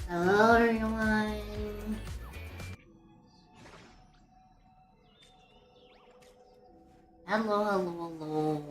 Hello everyone. Hello.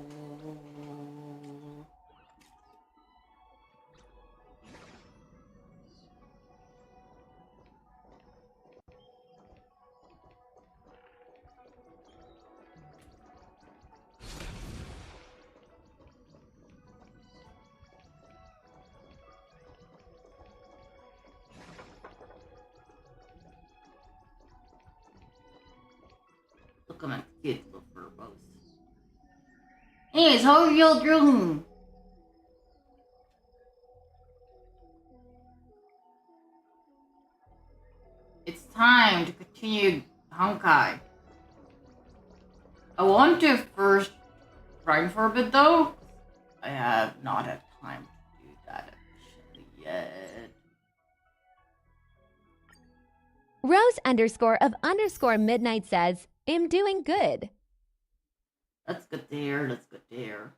Look at my cute little fur bows. Anyways, how are y'all doing? It's time to continue Honkai. I want to first grind for a bit though. I have not had time to do that officially yet. Rose_of_midnight says, I'm doing good. That's good to hear. That's good to hear.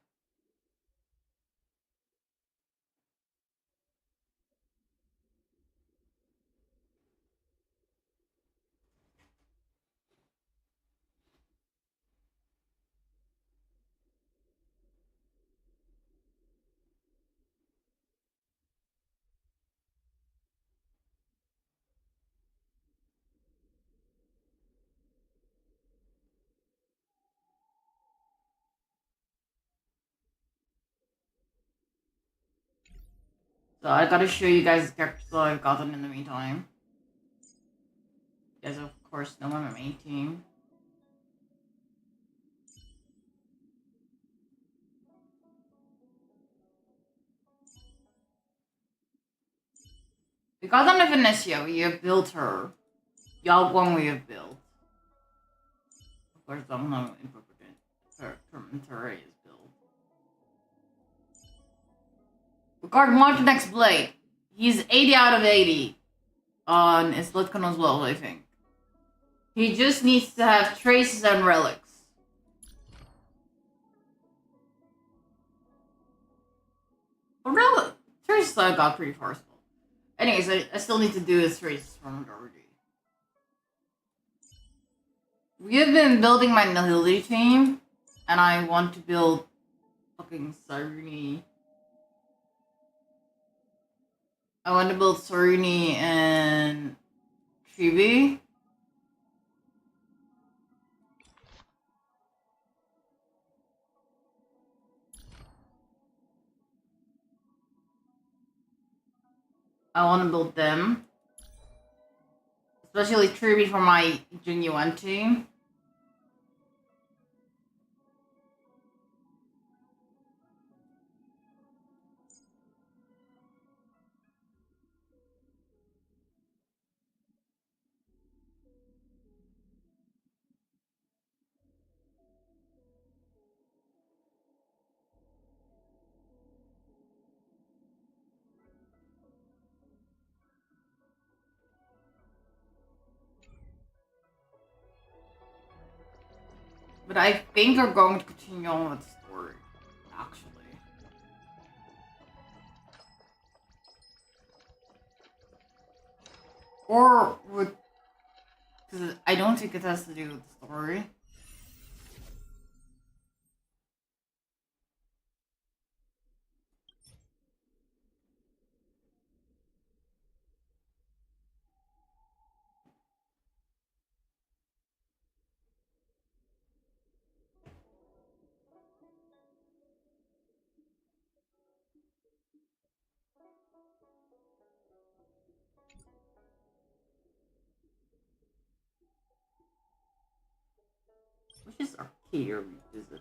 So I gotta show you guys the characters that I've gotten in the meantime. You guys of course know I'm main team. We got on to Venetia, we have built her. Yalguang we have built. Of course, I don't know Tormentor is built. Regarding Montanex's Blade, he's 80 out of 80 on Islitcon as well, I think. He just needs to have traces and relics. But traces I got pretty far still. Anyways, I still need to do his traces from Gargi. We have been building my Nihility team, and I want to build fucking Saruni. I want to build Saruni and Chibi. I want to build them. Especially Tribi for my Genuine team. But I think we're going to continue on with the story, actually. Or with... Because I don't think it has to do with the story. Which is Arcadia Revisited.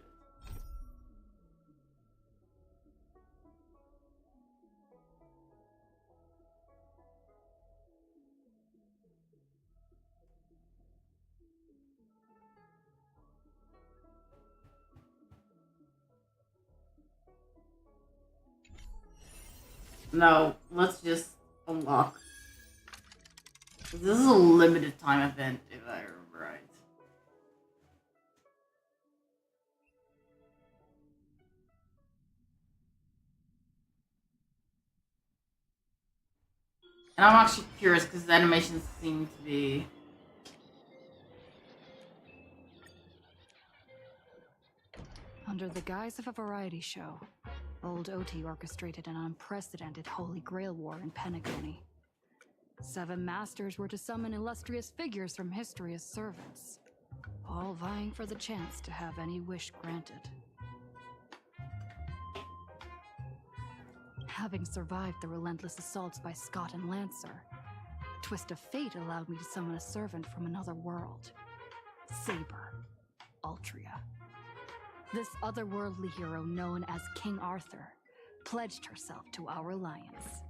No, let's just unlock. This is a limited time event, if I remember right. And I'm actually curious because the animations seem to be... Under the guise of a variety show, Old Oti orchestrated an unprecedented Holy Grail war in Penacony. 7 masters were to summon illustrious figures from history as servants, all vying for the chance to have any wish granted. Having survived the relentless assaults by Scott and Lancer, a twist of fate allowed me to summon a servant from another world, Saber, Altria. This otherworldly hero, known as King Arthur, pledged herself to our alliance.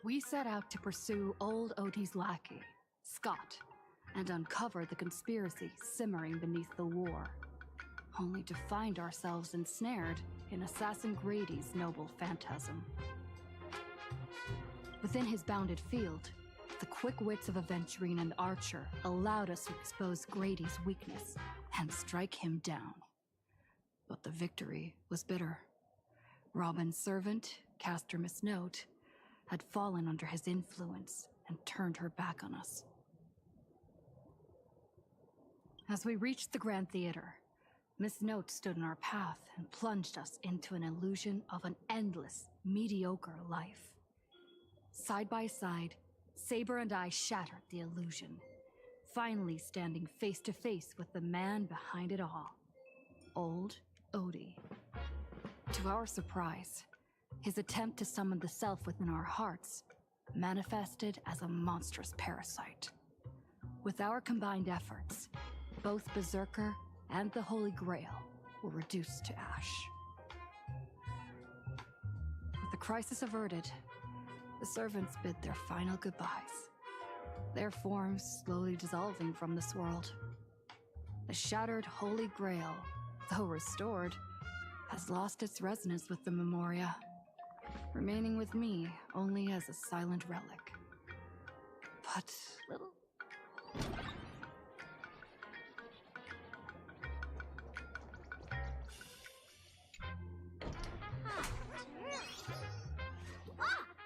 We set out to pursue Old Oti's lackey, Scott, and uncover the conspiracy simmering beneath the war, only to find ourselves ensnared in Assassin Grady's noble phantasm. Within his bounded field, the quick wits of Aventurine and Archer allowed us to expose Grady's weakness and strike him down. But the victory was bitter. Robin's servant, Caster Miss Note, had fallen under his influence and turned her back on us. As we reached the Grand Theater, Miss Note stood in our path and plunged us into an illusion of an endless, mediocre life. Side by side, Saber and I shattered the illusion, finally standing face to face with the man behind it all, Old Oti. To our surprise, his attempt to summon the self within our hearts manifested as a monstrous parasite. With our combined efforts, both Berserker and the Holy Grail were reduced to ash. With the crisis averted, the servants bid their final goodbyes, their forms slowly dissolving from this world. The shattered Holy Grail, though restored, has lost its resonance with the Memoria, remaining with me only as a silent relic. But little...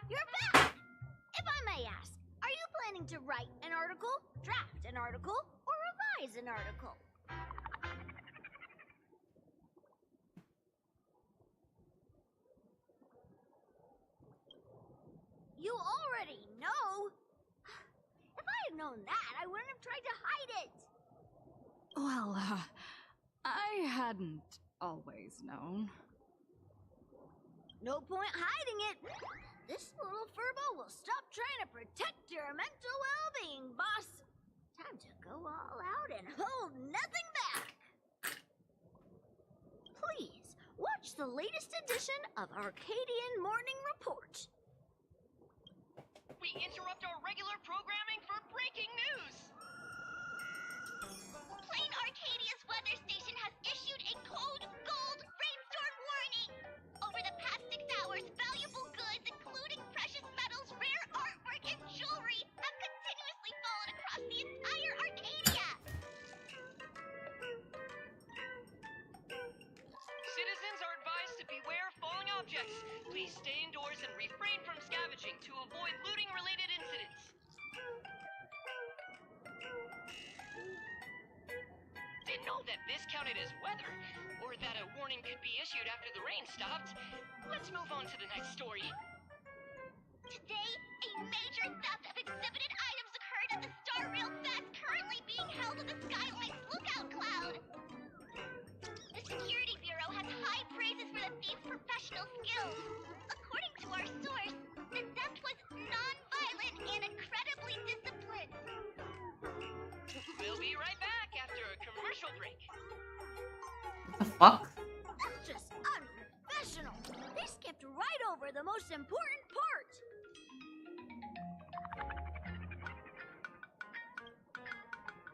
You're back! If I may ask, are you planning to write an article, draft an article, or revise an article? You already know! If I had known that, I wouldn't have tried to hide it! Well, I hadn't always known. No point hiding it! This little furbo will stop trying to protect your mental well-being, boss! Time to go all out and hold nothing back! Please, watch the latest edition of Arcadian Morning Report. We interrupt our regular programming for breaking news! Plain Arcadia's weather station has issued a code gold rainstorm warning! Over the past 6 hours, valuable goods, including precious metals, rare artwork, and jewelry, have continuously fallen across the entire Arcadia! Citizens are advised to beware falling objects. Please stay indoors and refrain from scavenging to avoid looting-related incidents. Didn't know that this counted as weather, or that a warning could be issued after the rain stopped. Let's move on to the next story. Today, a major theft of exhibited items occurred at the Star Rail Fest currently being held at the Skyline's lookout cloud. The Security Bureau has high praises for the thieves' professional skills. According to our source, the theft was non-violent and incredibly disciplined. We'll be right back after a commercial break. What the fuck? That's just unprofessional! They skipped right over the most important part!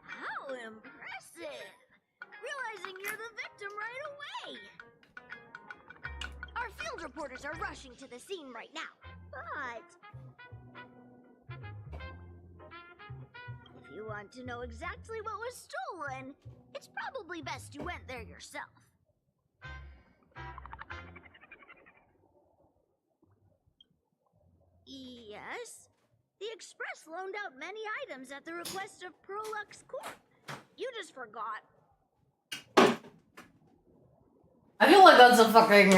How impressive! Realizing you're the victim right away! Our field reporters are rushing to the scene right now, but... if you want to know exactly what was stolen, it's probably best you went there yourself. Express loaned out many items at the request of Prolux Corp. You just forgot. I feel like that's a fucking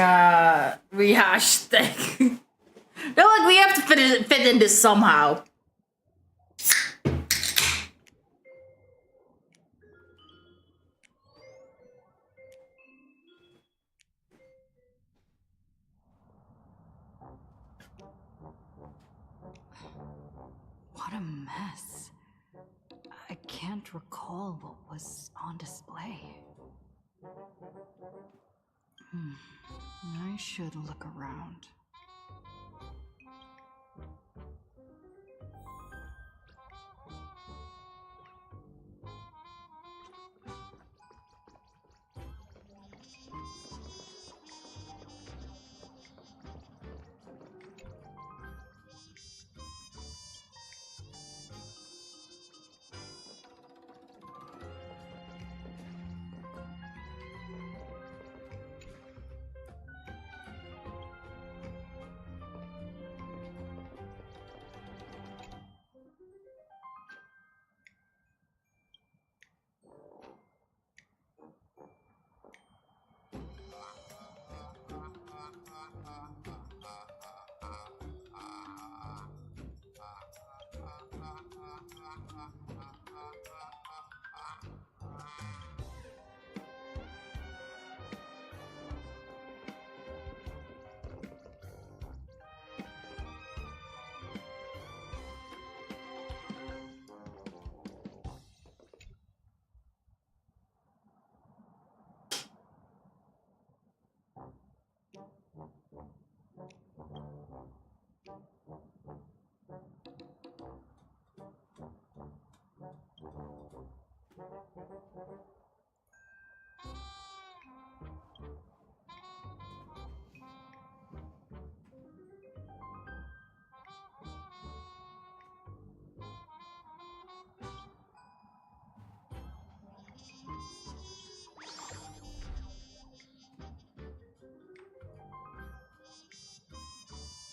rehash thing. No, like we have to fit in this somehow. What a mess. I can't recall what was on display. I should look around.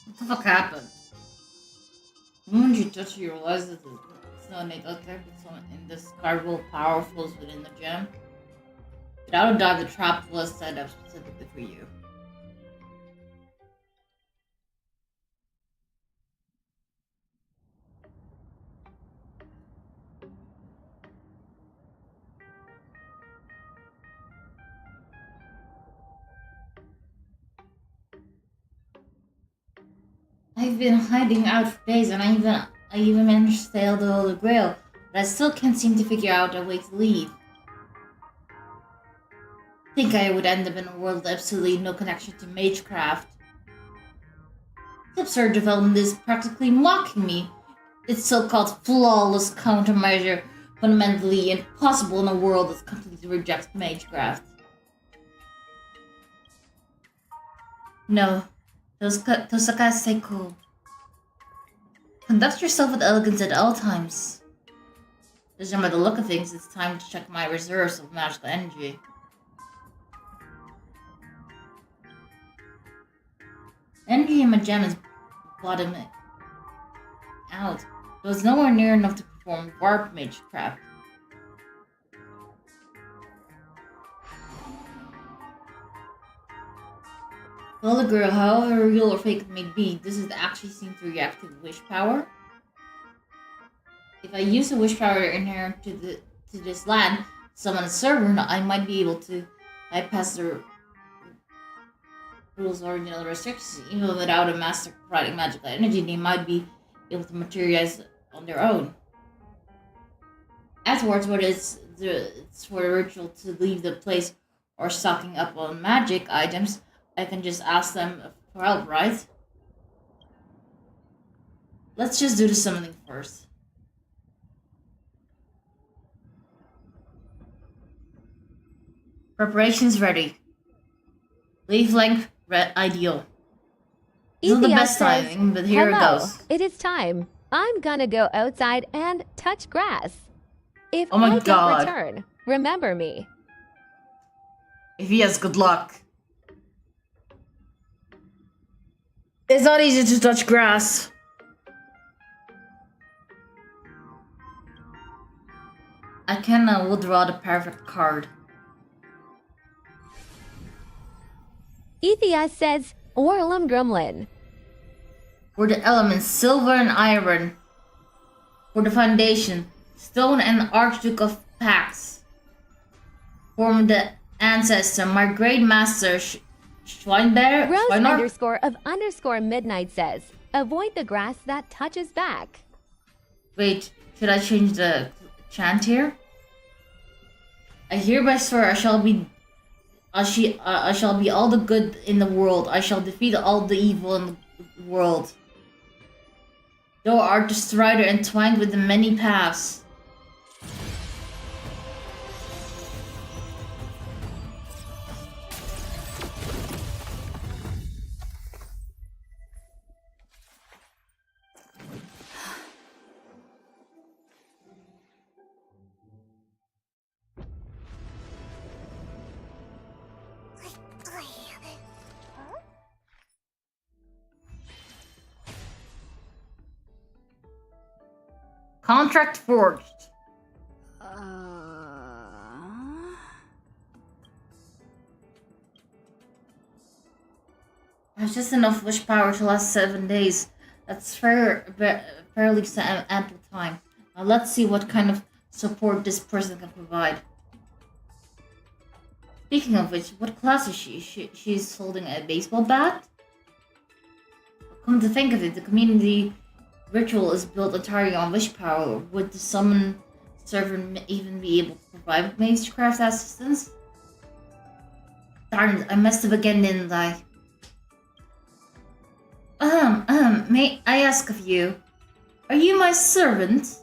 What the fuck happened? The moment you touch it, you realize that it's not innate attack, but some indescribable power flows within the gem. Without a doubt, the trap was set up specifically for you. I've been hiding out for days, and I even managed to sail the Holy Grail, but I still can't seem to figure out a way to leave. I think I would end up in a world with absolutely no connection to magecraft. This absurd development is practically mocking me. Its so-called flawless countermeasure, fundamentally impossible in a world that completely rejects magecraft. No. Tosaka Seiko. Conduct yourself with elegance at all times. Judging by the look of things, it's time to check my reserves of magical energy. Energy in my gem is bottoming out, but it's nowhere near enough to perform warp magecraft. Well, the girl, however real or fake it may be, this is actually seen to react to wish power. If I use a wish power inherent to this land, summon a server, I might be able to bypass the rules or original restrictions. Even without a master providing magical energy, they might be able to materialize on their own. Afterwards, whether it's for the ritual to leave the place or stocking up on magic items, I can just ask them for help, right? Let's just do the summoning first. Preparations ready. Wavelength ideal. It's not the best timing, but here it goes. It is time. I'm gonna go outside and touch grass. If Oh my I God. don't return, remember me. If he has good luck. It's not easy to touch grass. I can withdraw the perfect card. Ethias says Orlum Gremlin. For the elements, silver and iron. For the foundation, stone and Archduke of Pax. For the ancestor, my great master Schweinberg. Rose Schweiner? underscore of underscore midnight says avoid the grass that touches back. Wait, should I change the chant here? I hereby swear I shall be all the good in the world. I shall defeat all the evil in the world. Thou art the strider entwined with the many paths. Contract forged. There's just enough wish power to last 7 days. That's fairly ample time. Now let's see what kind of support this person can provide. Speaking of which, what class is she? She's holding a baseball bat? Come to think of it, the community ritual is built entirely on wish power. Would the summon servant even be able to provide magecraft assistance? Darn it, I messed up again, didn't I? May I ask of you, are you my servant?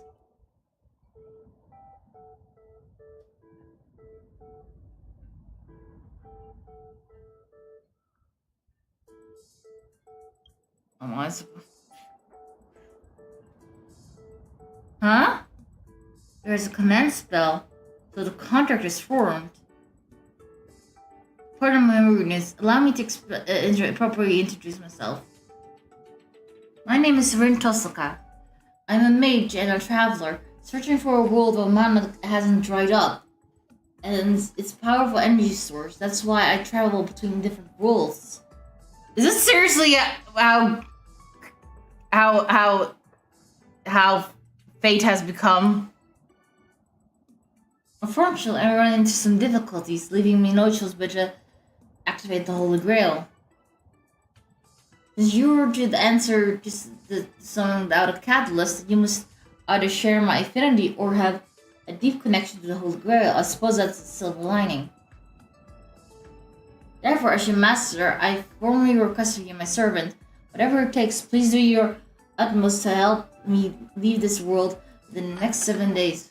Am I supposed? Huh? There's a command spell, so the contract is formed. Pardon my rudeness. Allow me to properly introduce myself. My name is Rin Tosuka. I'm a mage and a traveler, searching for a world where mana hasn't dried up, and it's powerful energy source. That's why I travel between different worlds. Is this seriously how fate has become? Unfortunately, I ran into some difficulties, leaving me no choice but to activate the Holy Grail. Since you were to answer just something without a catalyst, you must either share my affinity or have a deep connection to the Holy Grail. I suppose that's the silver lining. Therefore, as your master, I formally request of you my servant. Whatever it takes, please do your utmost to help me leave this world within the next 7 days.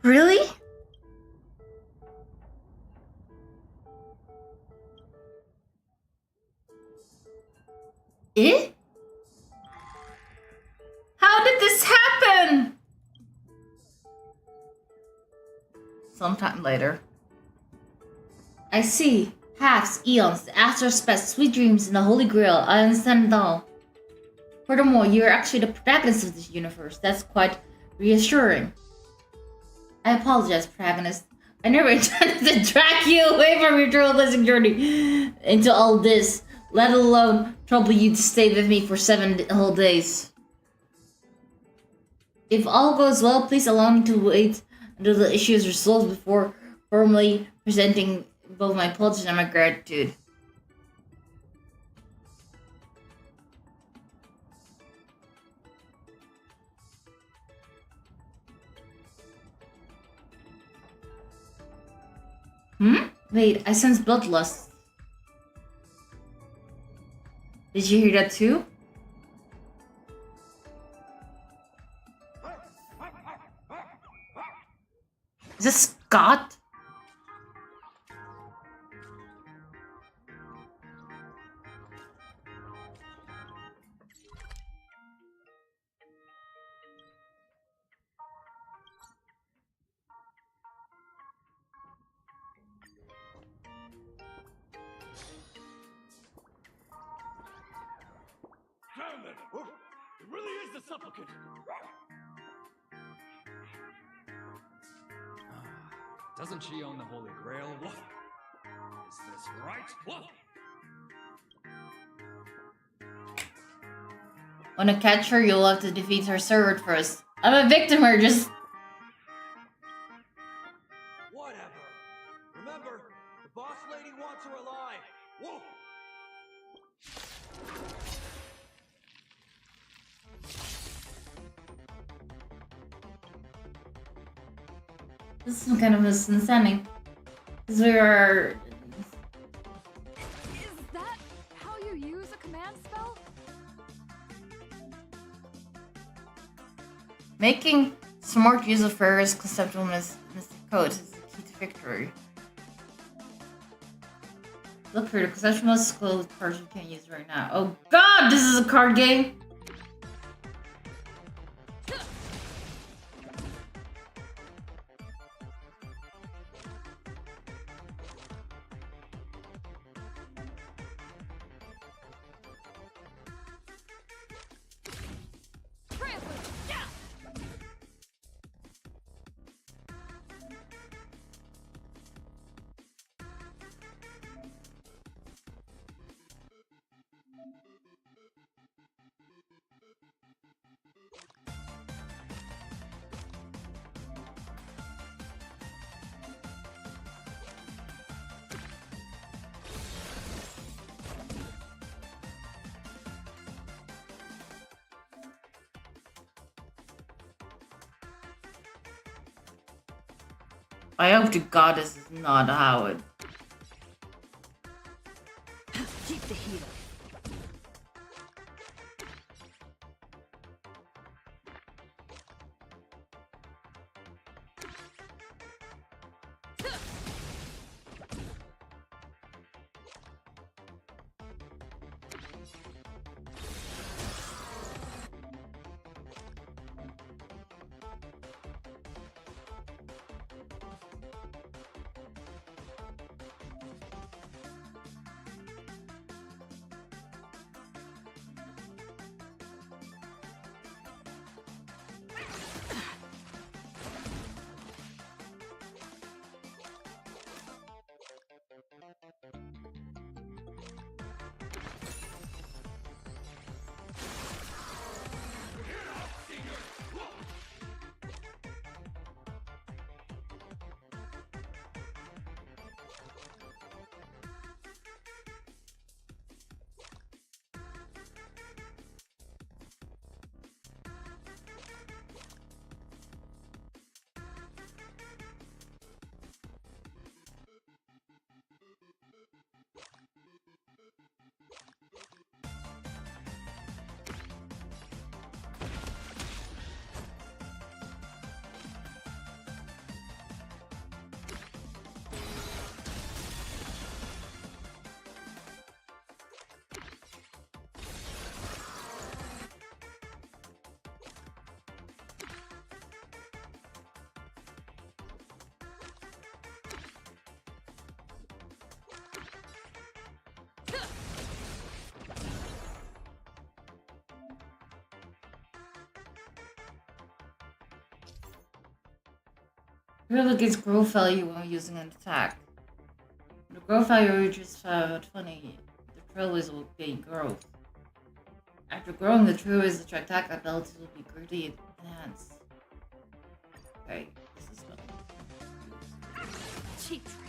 Really? Eh? How did this happen? Sometime later. I see. Halves, eons, the Astro's best, sweet dreams, and the Holy Grail. I understand it all. Furthermore, you're actually the protagonist of this universe. That's quite reassuring. I apologize, protagonist. I never intended to drag you away from your journalistic journey into all this, let alone trouble you to stay with me for 7 whole days. If all goes well, please allow me to wait until the issue is resolved before formally presenting both my apologies and my gratitude. Wait, I sense bloodlust. Did you hear that too? Is this Scott? supplicant. Doesn't she own the Holy Grail? Woof. Is this right? Woof. Want to catch her, you'll have to defeat her sword first. I'm a victim, or just... Whatever. Remember, the boss lady wants her alive. Whoa! This is some kind of misunderstanding. Because we are... Is that how you use a command spell? Making smart use of Ferris' conceptual mystic code is the key to victory. Look for the conceptual mystic code cards you can't use right now. Oh god, this is a card game! I hope to god this is not how it... Keep the heat up. Really gets growth value when using an attack. The growth value reaches 20. The trail is will gain growth. After growing, the trail's attack abilities will be greatly enhanced. Okay, this is what Cheap trick.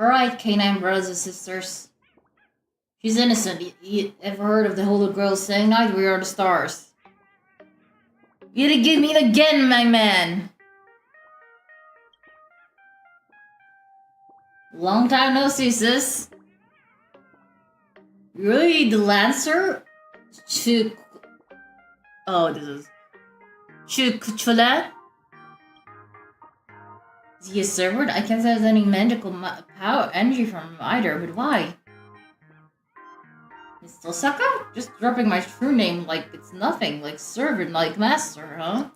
Alright, canine brothers and sisters. She's innocent. You ever heard of the Holy Grail saying, "Night, we are the stars"? You didn't give me it again, my man! Long time no see, sis. Really, the Lancer? Oh, this is... Chukuchulat? Is he a servant? I can't sense any magical power energy from him either, but why? Miss Tosaka? Just dropping my true name like it's nothing, like servant, like master, huh?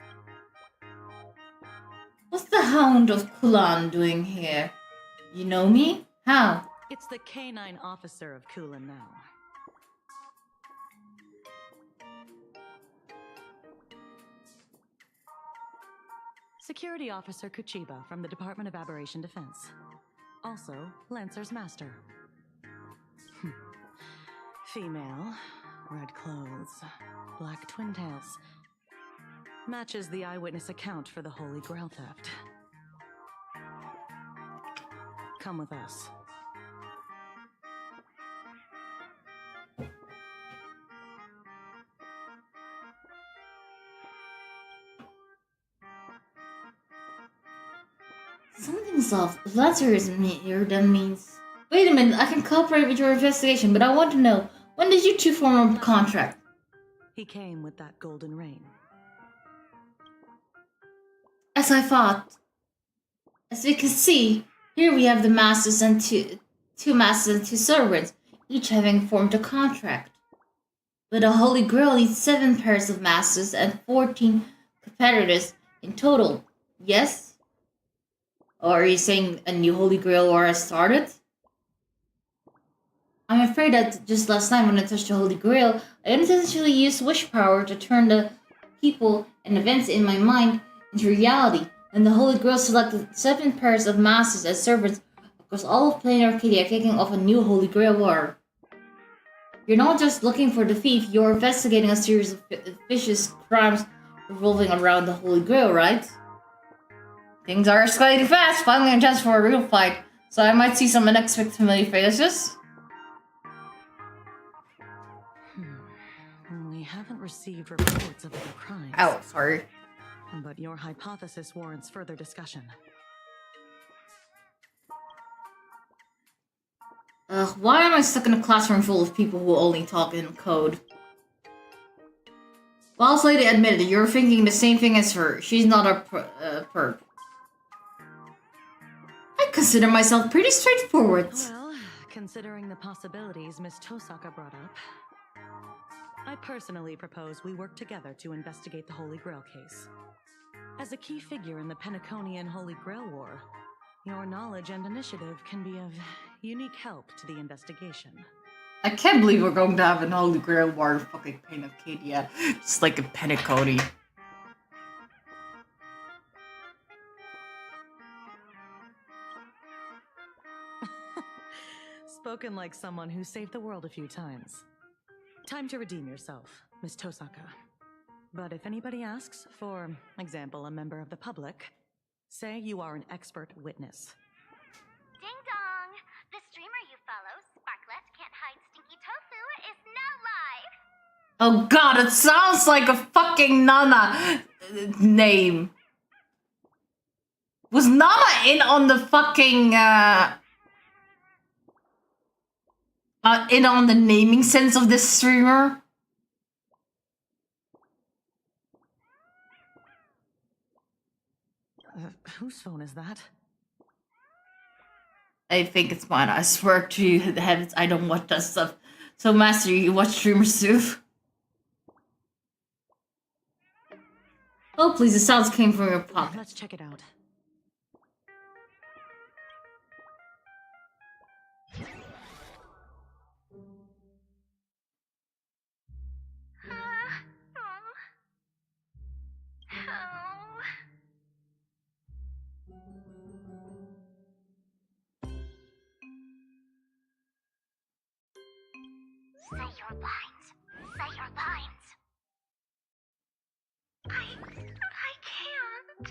What's the Hound of Kulan doing here? You know me? How? It's the canine officer of Kulan now. Security Officer Kuchiba from the Department of Aberration Defense. Also, Lancer's master. Female, red clothes, black twin tails. Matches the eyewitness account for the Holy Grail theft. Come with us. Something's off. If Lancer isn't here, that means... Wait a minute, I can cooperate with your investigation, but I want to know, when did you two form a contract? He came with that golden rain. As I thought. As we can see, here we have the masters and two masters and two servants, each having formed a contract. But the Holy Grail needs 7 pairs of masters and 14 competitors in total. Yes? Or are you saying a new Holy Grail war has started? I'm afraid that just last night when I touched the Holy Grail, I unintentionally used wish power to turn the people and events in my mind into reality, and the Holy Grail selected 7 pairs of masters as servants across all of planet Arcadia, kicking off a new Holy Grail war. You're not just looking for the thief, you're investigating a series of vicious crimes revolving around the Holy Grail, right? Things are escalating fast, finally a chance for a real fight, so I might see some unexpected familiar faces. We haven't received reports of other crimes. Ow, sorry. But your hypothesis warrants further discussion. Why am I stuck in a classroom full of people who only talk in code? Boss Lady admitted you're thinking the same thing as her. She's not a perp. I consider myself pretty straightforward. Well, considering the possibilities Miss Tosaka brought up, I personally propose we work together to investigate the Holy Grail case. As a key figure in the Penaconian Holy Grail War, your knowledge and initiative can be of unique help to the investigation. I can't believe we're going to have an Holy Grail war in fucking Pain of Cadia. Just like a Penacony. Spoken like someone who saved the world a few times. Time to redeem yourself, Miss Tosaka. But if anybody asks, for example, a member of the public, say you are an expert witness. Ding dong! The streamer you follow, Sparklet Can't Hide Stinky Tofu, is now live! Oh god, it sounds like a fucking Nana name. Was Nana in on the fucking, in on the naming sense of this streamer? Whose phone is that? I think it's mine. I swear to the heavens, I don't watch that stuff. So, Master, you watch streamers too? Oh, please, the sounds came from your pocket. Let's check it out. Say your lines. Say your lines. I can't.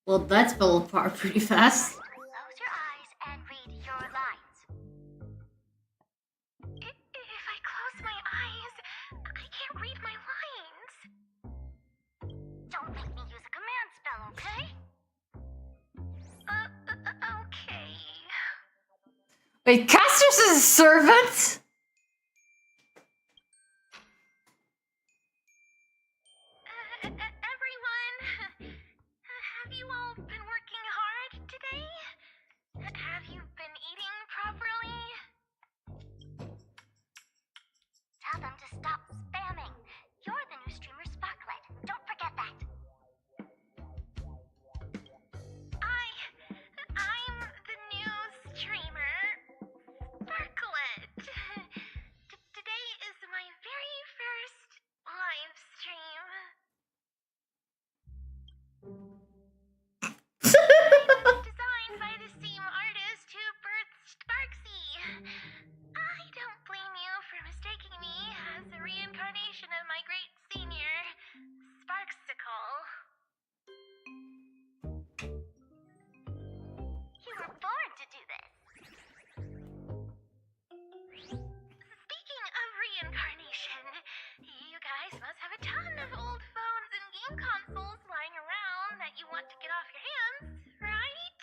Well, that fell apart pretty fast. Close your eyes and read your lines. If I close my eyes, I can't read my lines. Don't make me use a command spell, okay? Okay. Wait, Caster's is a servant? Everyone, have you all been working hard today? Have you been eating properly? Tell them to stop spamming. You're the new streamer Sparklet. Don't forget that. I'm the new streamer Sparklet. Today is my very first live stream. Designed by the same artist who birthed Sparksy. I don't blame you for mistaking me as a reincarnation of my great senior, Sparksicle. You were born to do this. Speaking of reincarnation, you guys must have a ton of old phones and game consoles lying around that you want to get off your hands, right?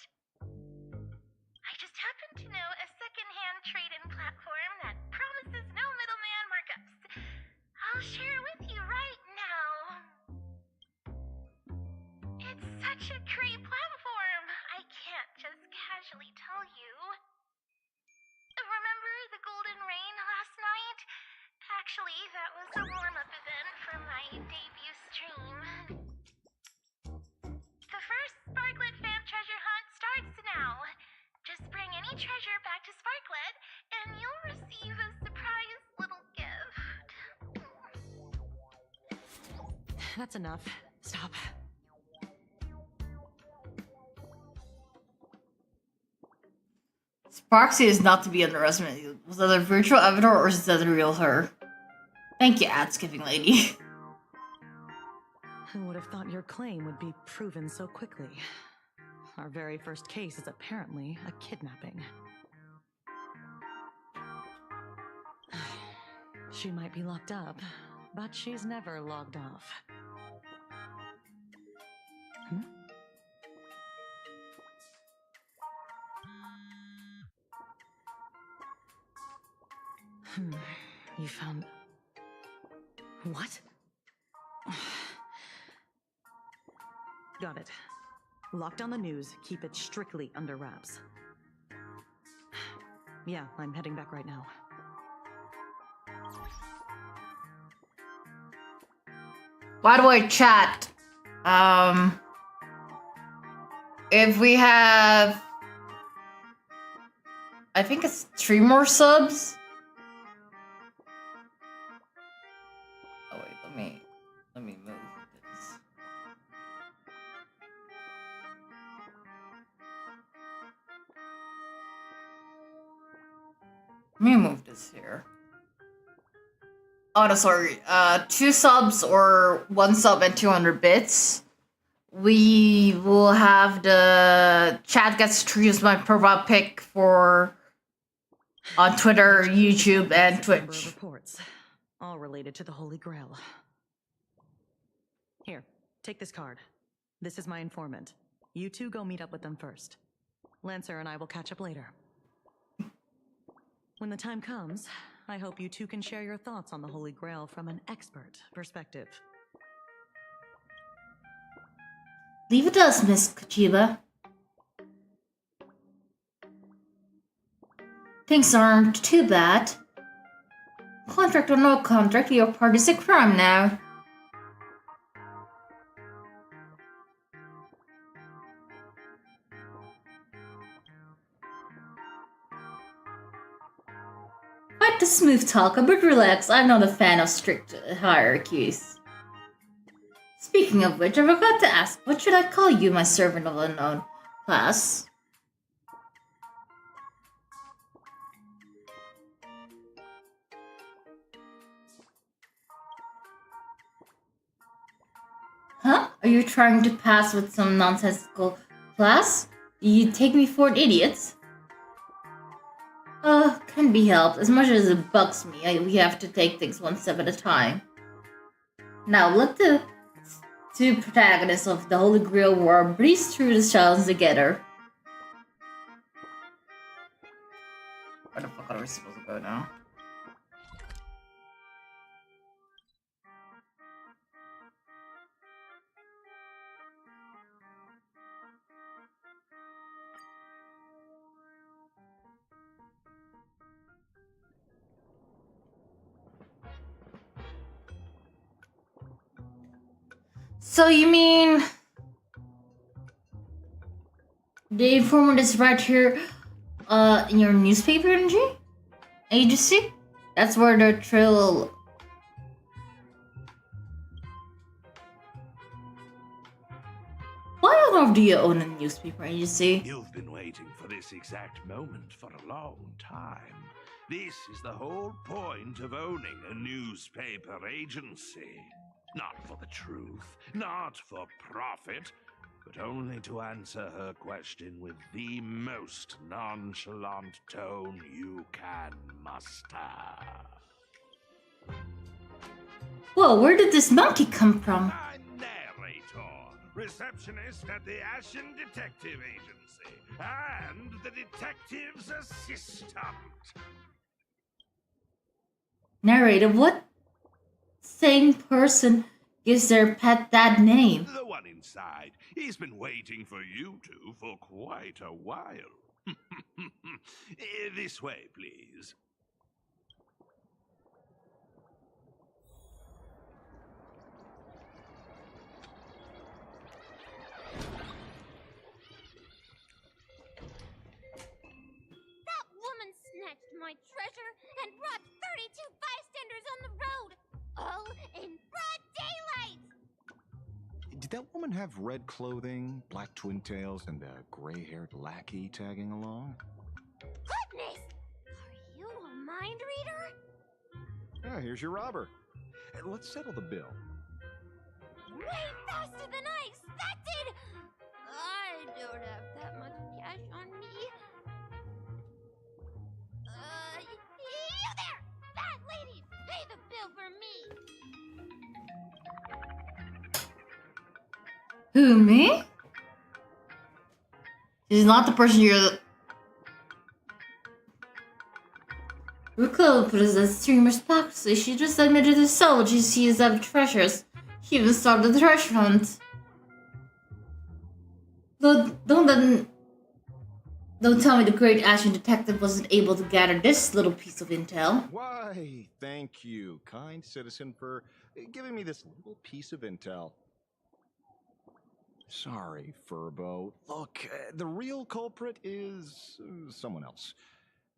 I just happen to know a secondhand trade-in platform that promises no middleman markups. I'll share it with you right now. It's such a great platform. I can't just casually tell you. Remember the Golden Rain last night? Actually, that was a warm-up event for my debut stream. The first Sparklet fan treasure hunt starts now. Just bring any treasure back to Sparklet, and you'll receive a surprise little gift. That's enough. Stop. Sparksy is not to be underestimated. Was that a virtual avatar or is that the real her? Thank you, ad-skipping lady. Who would have thought your claim would be proven so quickly? Our very first case is apparently a kidnapping. She might be locked up, but she's never logged off. You found... What? Got it. Lock down the news, keep it strictly under wraps. Yeah, I'm heading back right now. By the way, chat. If we have... I think it's 3 more subs. Oh wait, let me move this. Let me move this here. Oh no, sorry. 2 subs or 1 sub and 200 bits. We will have the chat gets to use my profile pic for on Twitter, YouTube, and Twitch. Reports, all related to the Holy Grail. Here, take this card. This is my informant. You two go meet up with them first. Lancer and I will catch up later. When the time comes, I hope you two can share your thoughts on the Holy Grail from an expert perspective. Leave it to us, Miss Kochiba. Things aren't too bad. Contract or no contract, your part is a crime now. Quite the smooth talker, but relax, I'm not a fan of strict hierarchies. Speaking of which, I forgot to ask, what should I call you, my servant of unknown class? Huh? Are you trying to pass with some nonsensical class? You take me for an idiot? Can be helped. As much as it bugs me, we have to take things one step at a time. Now, let the two protagonists of the Holy Grail War breeze through the challenge together. Where the fuck are we supposed to go now? So you mean the informant is right here in your newspaper agency? That's where the trail. Why on earth do you own a newspaper agency? You've been waiting for this exact moment for a long time. This is the whole point of owning a newspaper agency. Not for the truth, not for profit, but only to answer her question with the most nonchalant tone you can muster. Whoa, where did this monkey come from? A narrator, receptionist at the Ashen Detective Agency, and the detective's assistant. Narrator, what sane person gives their pet that name? The one inside. He's been waiting for you two for quite a while. This way, please. That woman snatched my treasure and brought 32 bystanders on the road, all in broad daylight! Did that woman have red clothing, black twin tails, and a gray-haired lackey tagging along? Goodness! Are you a mind reader? Ah, here's your robber. Let's settle the bill. Way faster than I expected! I don't have that much cash on me. You there! That lady! Pay the bill for me! Who, me? She's not the person you're. Recall put us as streamer's practice. She just admitted herself she sees the treasures. She even started the treasure hunt. Don't tell me the great Ashen detective wasn't able to gather this little piece of intel. Why, thank you, kind citizen, for giving me this little piece of intel. Sorry, Furbo. Look, the real culprit is someone else.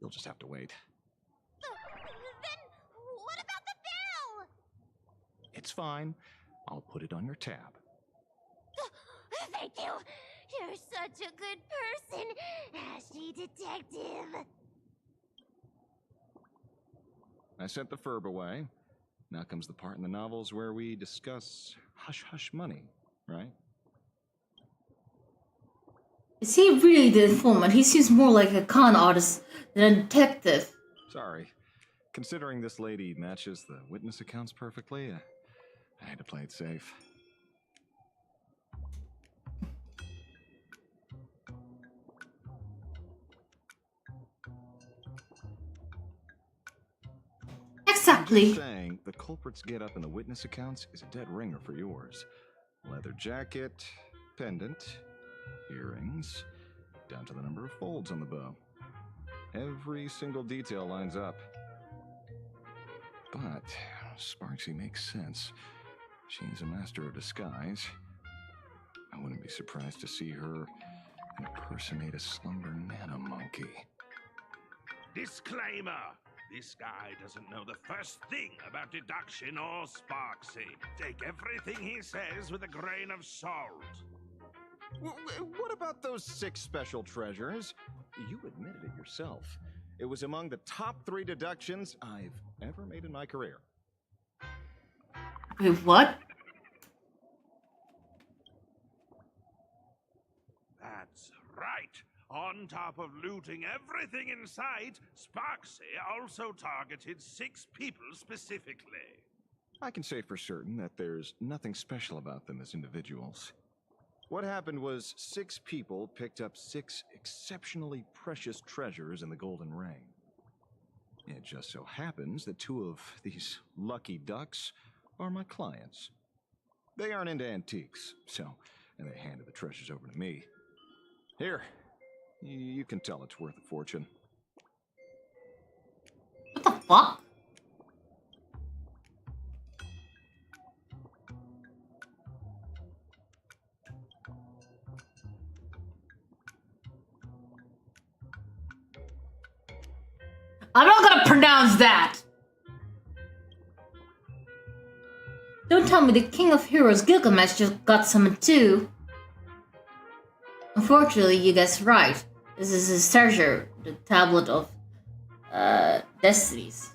You'll just have to wait. Then what about the bill? It's fine. I'll put it on your tab. Thank you. You're such a good person, Ashley Detective. I sent the Furb away. Now comes the part in the novels where we discuss hush-hush money, right? Is he really the informant? He seems more like a con artist than a detective. Sorry. Considering this lady matches the witness accounts perfectly, I had to play it safe. Exactly. Just saying, the culprit's get up in the witness accounts is a dead ringer for yours. Leather jacket, pendant, earrings, down to the number of folds on the bow. Every single detail lines up. But Sparksy makes sense. She's a master of disguise. I wouldn't be surprised to see her impersonate a slumber nano monkey. Disclaimer! This guy doesn't know the first thing about deduction or Sparksy. Take everything he says with a grain of salt. What about those 6 special treasures? You admitted it yourself. It was among the top 3 deductions I've ever made in my career. Wait, what? Right. On top of looting everything in sight, Sparksy also targeted 6 people specifically. I can say for certain that there's nothing special about them as individuals. What happened was 6 people picked up 6 exceptionally precious treasures in the Golden Ring. It just so happens that 2 of these lucky ducks are my clients. They aren't into antiques, and they handed the treasures over to me. Here, you can tell it's worth a fortune. What the fuck? I'm not gonna pronounce that! Don't tell me the King of Heroes Gilgamesh just got summoned too. Unfortunately, you guessed right. This is his treasure, the Tablet of Destinies.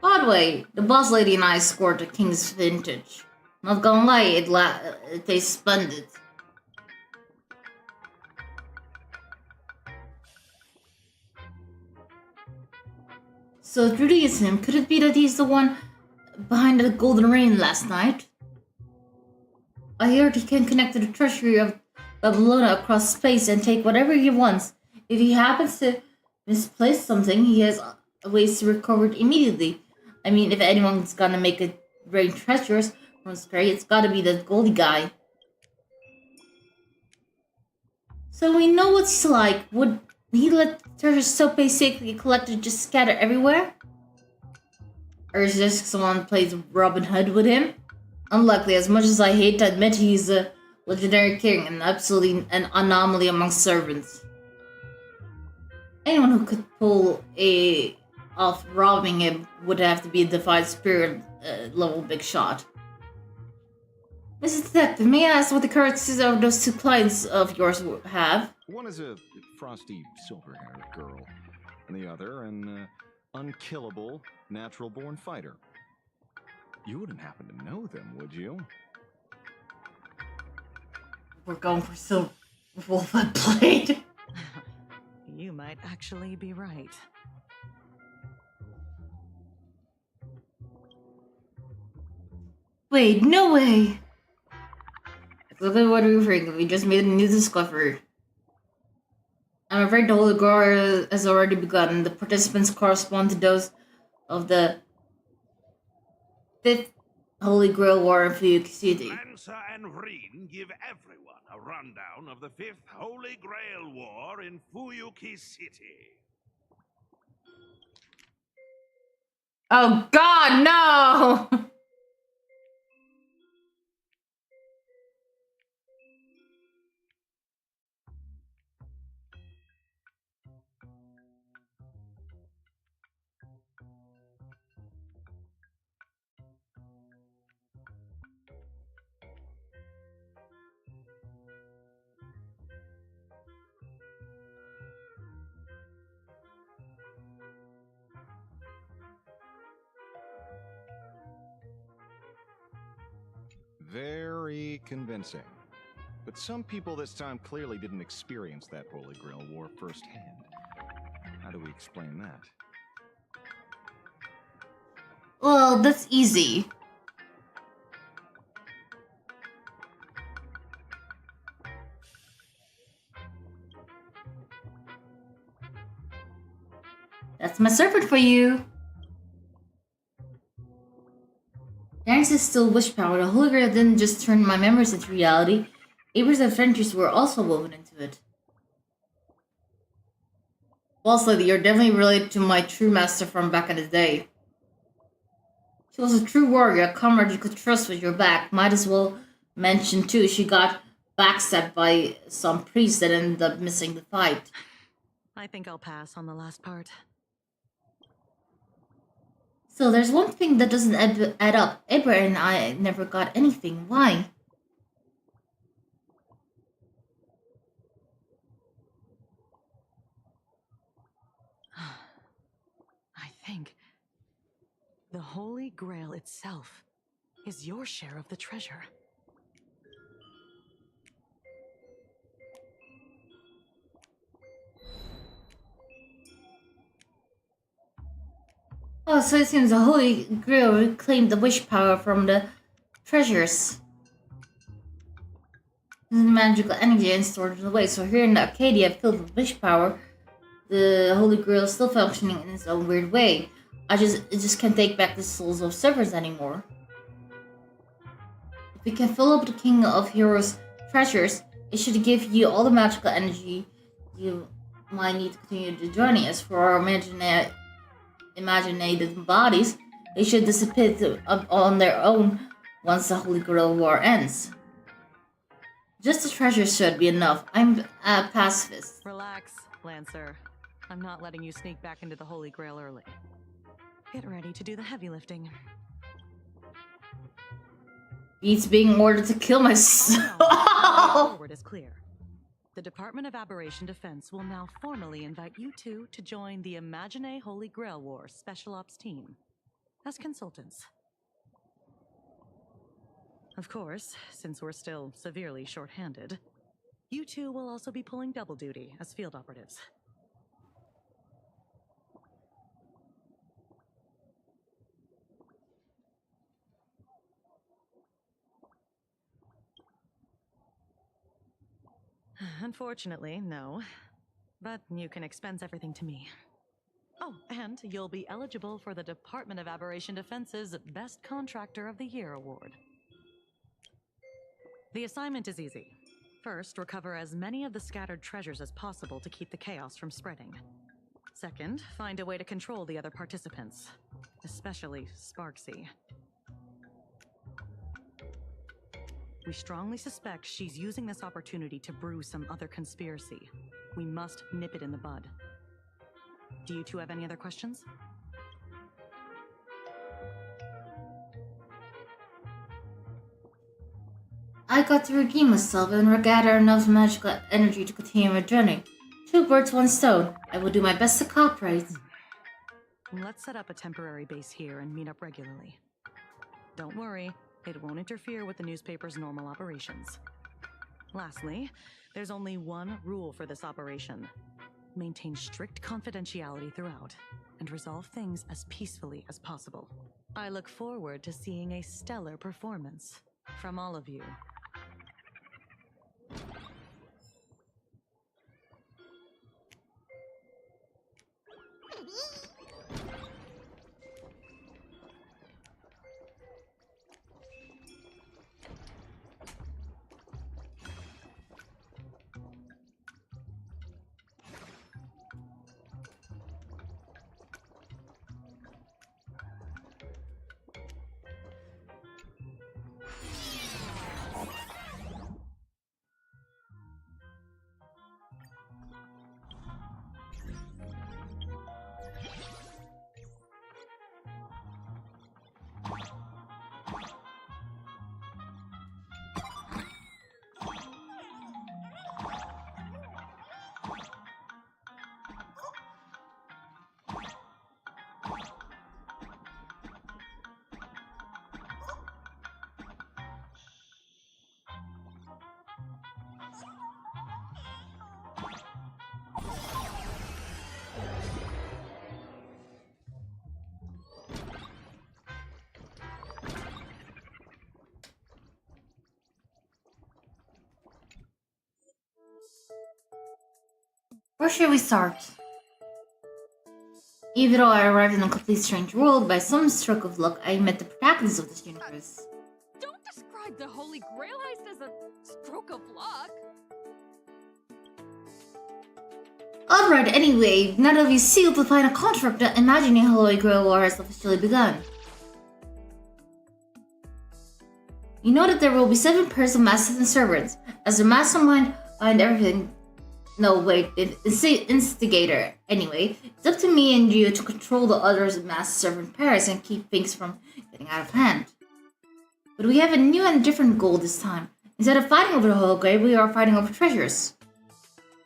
By the way, the boss lady and I scored the King's Vintage. Not gonna lie, it tastes splendid. So if Rudy is him, could it be that he's the one behind the Golden Rain last night? I heard he can connect to the treasury of Babylonia across space and take whatever he wants. If he happens to misplace something, he has ways to recover it immediately. I mean, if anyone's gonna make it rain treasures from Scary, it's gotta be that Goldie guy. So we know what he's like. Would he let treasures so basically collected just scatter everywhere? Or is this someone plays Robin Hood with him? Unlikely, as much as I hate to admit he's a legendary king and absolutely an anomaly among servants. Anyone who could pull off robbing him would have to be a Defiant Spirit level big shot. Mrs. Detective, may I ask what the characteristics of those 2 clients of yours have? One is a frosty, silver-haired girl, and the other an unkillable, natural-born fighter. You wouldn't happen to know them, would you? We're going for Silver Wolf Blade. You might actually be right. Wait, no way! Look at what we think. We just made a new discovery. I'm afraid the Holy Grail has already begun. The participants correspond to those of the 5th Holy Grail War in Fuyuki City. Lancer and Reen give everyone a rundown of the 5th Holy Grail War in Fuyuki City. Oh god, no! Very convincing. But some people this time clearly didn't experience that Holy Grail War firsthand. How do we explain that? Well, that's easy. That's my servant for you. Thanks to still wish power, the Holy Grail didn't just turn my memories into reality. Abra's adventures were also woven into it. Boss lady, you're definitely related to my true master from back in the day. She was a true warrior, a comrade you could trust with your back. Might as well mention too, she got backstabbed by some priest that ended up missing the fight. I think I'll pass on the last part. So there's one thing that doesn't add up. Abra and I never got anything. Why? I think the Holy Grail itself is your share of the treasure. Oh, so it seems the Holy Grail reclaimed the wish power from the treasures. The magical energy and stored it away. So here in the Arcadia, filled with wish power, the Holy Grail is still functioning in its own weird way. It just can't take back the souls of servants anymore. If we can fill up the King of Heroes treasures, it should give you all the magical energy you might need to continue the journey. As for our imaginated bodies, they should dissipate on their own once the Holy Grail War ends. Just the treasures should be enough. I'm a pacifist. Relax, Lancer. I'm not letting you sneak back into the Holy Grail early. Get ready to do the heavy lifting. Beats being ordered to kill myself. Forward is clear. The Department of Aberration Defense will now formally invite you two to join the Imagine Holy Grail War Special Ops team as consultants. Of course, since we're still severely short-handed, you two will also be pulling double duty as field operatives. Unfortunately, no. But you can expense everything to me. Oh, and you'll be eligible for the Department of Aberration Defense's Best Contractor of the Year award. The assignment is easy. First, recover as many of the scattered treasures as possible to keep the chaos from spreading. Second, find a way to control the other participants, especially Sparksy. We strongly suspect she's using this opportunity to brew some other conspiracy. We must nip it in the bud. Do you two have any other questions? I got to redeem myself and regather enough magical energy to continue my journey. 2 birds, 1 stone. I will do my best to cooperate. Let's set up a temporary base here and meet up regularly. Don't worry, it won't interfere with the newspaper's normal operations. Lastly, there's only one rule for this operation. Maintain strict confidentiality throughout, and resolve things as peacefully as possible. I look forward to seeing a stellar performance from all of you. Where should we start? Even though I arrived in a complete strange world, by some stroke of luck, I met the protagonists of this universe. Don't describe the Holy Grail heist as a stroke of luck. Alright, anyway, now that we've sealed the final contract, the Imagining Holy Grail War has officially begun. You know that there will be 7 pairs of masters and servants. As the mastermind behind everything. No, wait, it's the instigator. Anyway, it's up to me and you to control the others master-servant pairs and keep things from getting out of hand. But we have a new and different goal this time. Instead of fighting over the Holy Grail, we are fighting over treasures.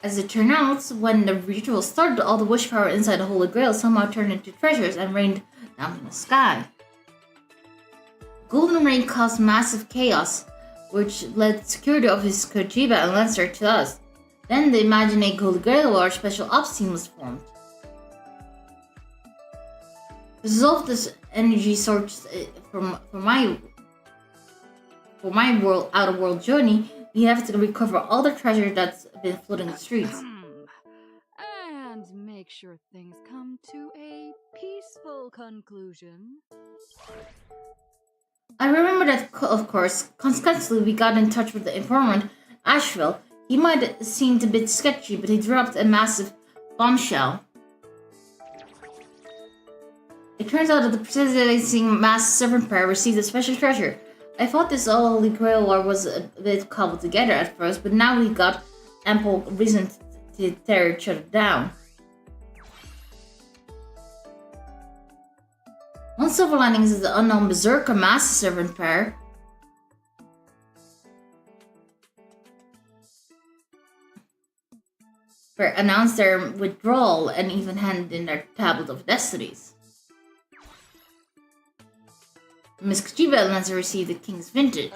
As it turned out, when the ritual started, all the wish power inside the Holy Grail somehow turned into treasures and rained down from the sky. Golden Rain caused massive chaos, which led security officers Kojiba and Lancer to us. Then the Imaginate Holy Grail War Special Ops team was formed. Resolve this energy source for my world outer world journey. We have to recover all the treasure that's been floating the streets. And make sure things come to a peaceful conclusion. I remember that, of course. Consequently, we got in touch with the informant, Asheville. He might have seemed a bit sketchy, but he dropped a massive bombshell. It turns out that the participating mass servant pair received a special treasure. I thought this Holy Grail war was a bit cobbled together at first, but now we got ample reason to tear each other down. One silver lining is the unknown Berserker Master Servant pair. Announced their withdrawal and even handed in their Tablet of Destinies. Miss Kajiba has received the King's Vintage.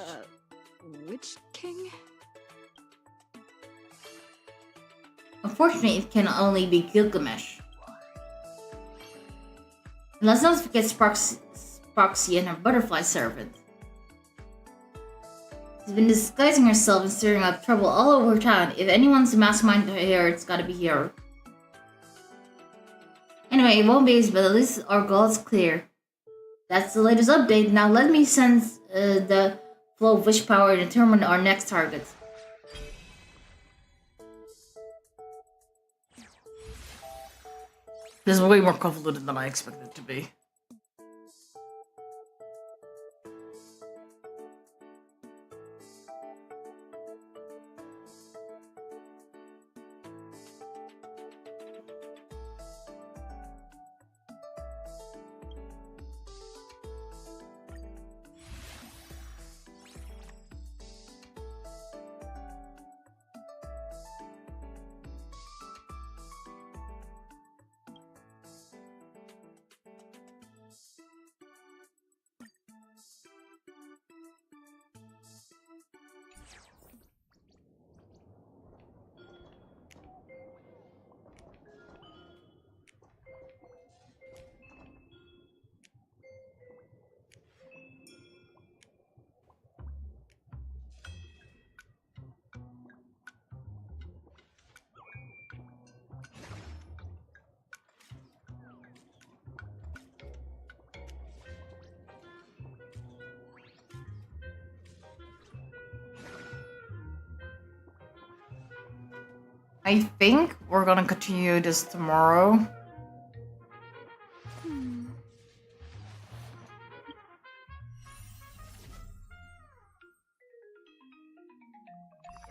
Which king? Unfortunately, it can only be Gilgamesh. And let's not forget Sparksy and her butterfly servant. She's been disguising herself and stirring up trouble all over town. If anyone's a mastermind here, it's gotta be her. Anyway, it won't be easy, but at least our goal is clear. That's the latest update. Now let me sense the flow of wish power and determine our next target. This is way more convoluted than I expected it to be. I think we're gonna continue this tomorrow.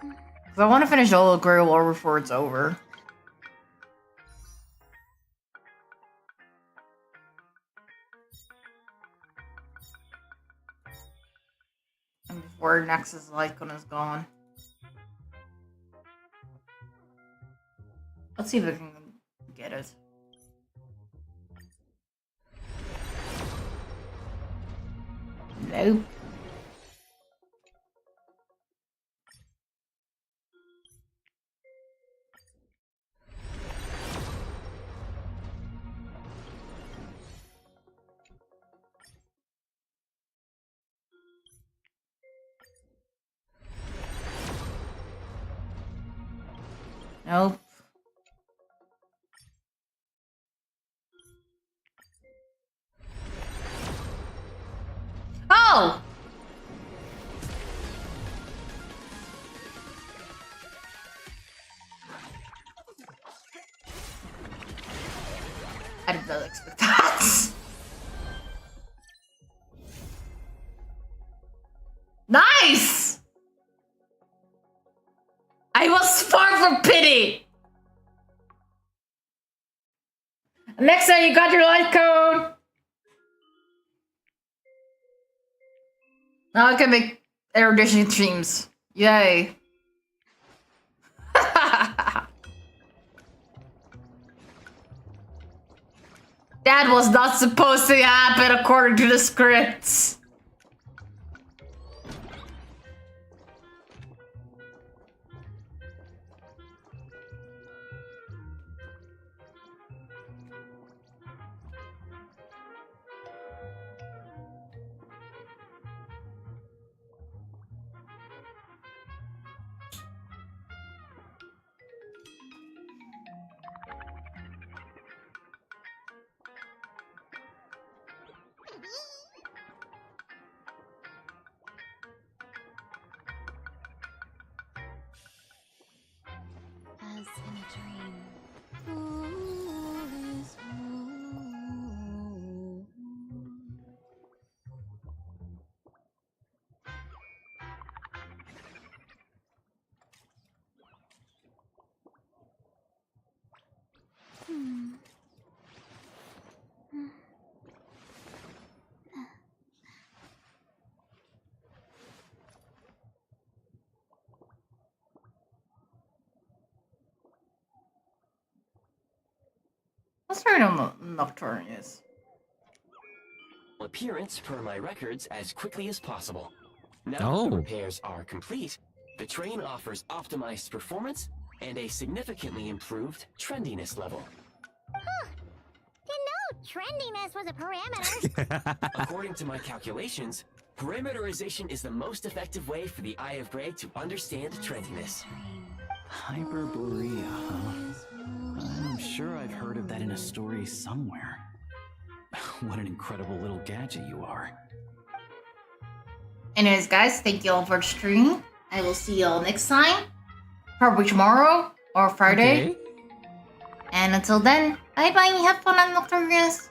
Because I want to finish all the Grey War before it's over. And before Nexus Lycon is gone. Let's see if I can get it. Nope. Nope. Oh! I did not expect that. Nice! I was far from pity! Alexa, you got your light code! Now I can make erudition streams. Yay. That was not supposed to happen according to the scripts. Let's try it on the Nocturnius. Appearance per my records as quickly as possible. Now Oh. that the repairs are complete, the train offers optimized performance and a significantly improved trendiness level. Didn't know trendiness was a parameter. According to my calculations, parameterization is the most effective way for the Eye of Grey to understand trendiness. Hyperborea, huh? I'm sure I've heard of that in a story somewhere. What an incredible little gadget you are. Anyways, guys, thank you all for the stream. I will see you all next time. Probably tomorrow or Friday. Okay. And until then, bye bye. Have fun on Nocturnius.